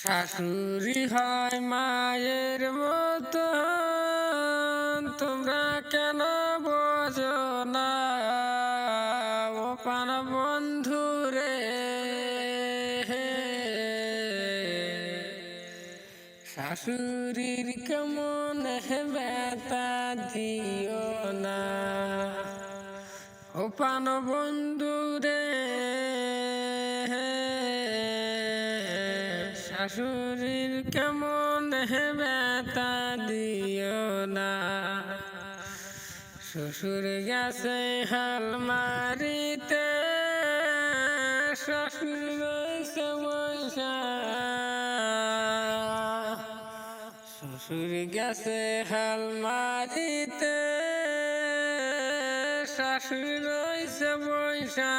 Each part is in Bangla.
শাশুড়ি হয় মায়ের মতো, তোমরা কেন বোঝো না ও প্রাণ বন্ধু রে। শাশুড়ির কেমন ব্যথা দিও না ও প্রাণ বন্ধু রে। শাশুড়ির কেমন ব্যথা দিও না। শ্বশুর গেছে হাল মারিতে, শ্বশুর রয়েছে বৈশা। শ্বশুর গেছে হাল মারিতে, শাশুর রয়েছে বৈশা।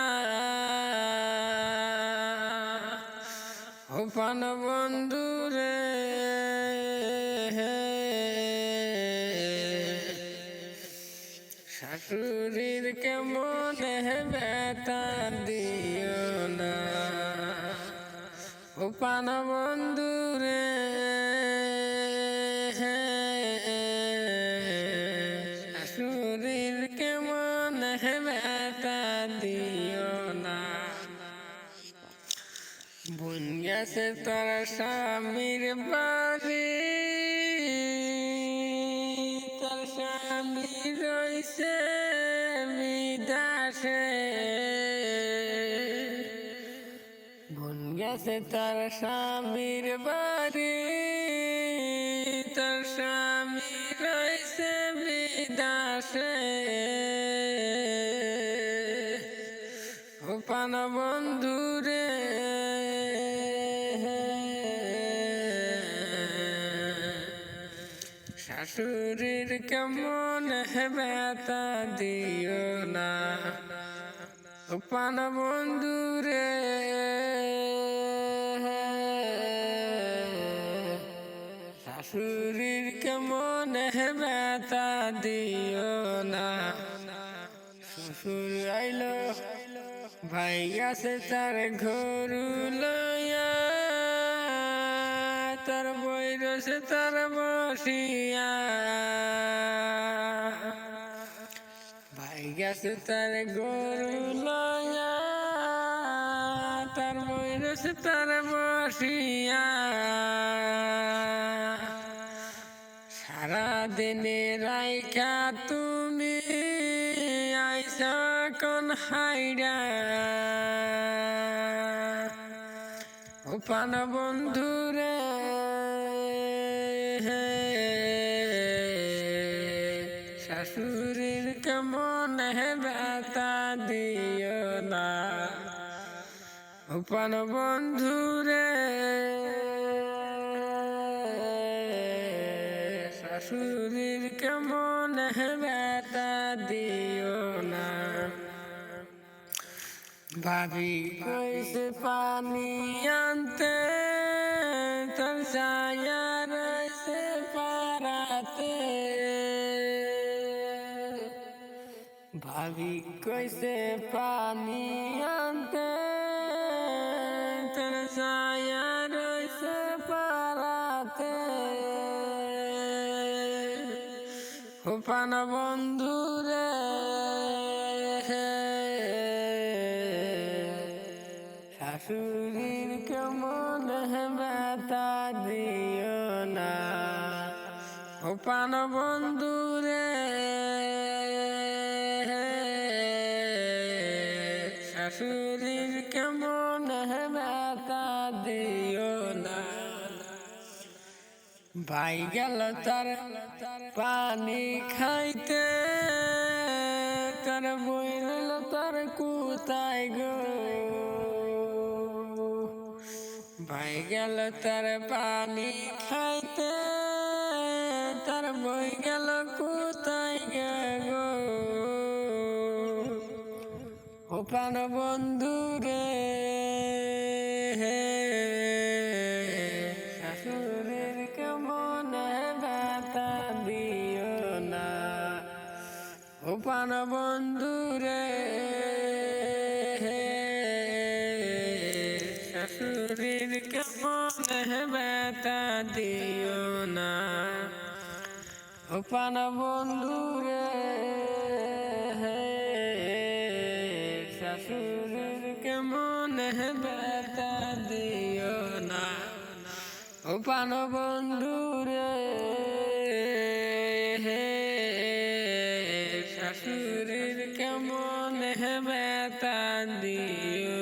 ও প্রাণ বন্ধু রে, শাশুড়ির কেমন ব্যথা দিও না ও প্রাণ বন্ধু রে। শাশুড়ির কেমন ব্যথা দিও না। বোন গেছে তোর স্বামীর বাড়ি, তোর স্বামী রয়েছে বিদেশে। বোন গেছে তোর স্বামীর বাড়ি, তোর স্বামী রয়েছে বিদেশে। ও প্রাণ বন্ধু রে, শাশুড়ির কেমন ব্যথা দিও না ও প্রাণ বন্ধু রে। শাশুড়ির কেমন ব্যথা দিও না। শ্বশুর আইলো ভাই গেছে তার ঘর লইয়া, তার বই রয়েছে তার বসিয়া। ভাই গেছে তার গরু লইয়া, তার বই রয়েছে তার বসিয়া। সারাদিনে রাইখা তুমি আইসা কোন হাইরা ও প্রাণ বন্ধু রে। শাশুড়ির কেমন ব্যথা দিও না ও প্রাণ বন্ধু রে। শাশুড়ির কেমন ব্যথা দিও না। ভাবি কইছে পানি আনতে, তোর ছায়া রয়েছে পারাতে। ভাবি কইছে পানি আনতে, তোর ছায়া রয়েছে পারাতে। ও প্রাণ বন্ধু রে, শাশুড়ির কেমন ব্যথা দিও না ও প্রাণ বন্ধু রে। শাশুড়ির কেমন ব্যথা দিও না। ভাই গেল তার পানি খাইতে, তার বই রইল তার কোথায় গো। ভাই গেল তার পানি খাইতে, তার বই গেল কোথায় গো। ও প্রাণ বন্ধু রে, শাশুড়ির কেমন ব্যথা দিও না ও প্রাণ বন্ধু রে। শাশুড়ির কেমন ব্যথা দিও না ও প্রাণ বন্ধু রে শাশুড়ির কেমন ব্যথা দিও না ও প্রাণ বন্ধু রে শাশুড়ির কেমন ব্যথা দিও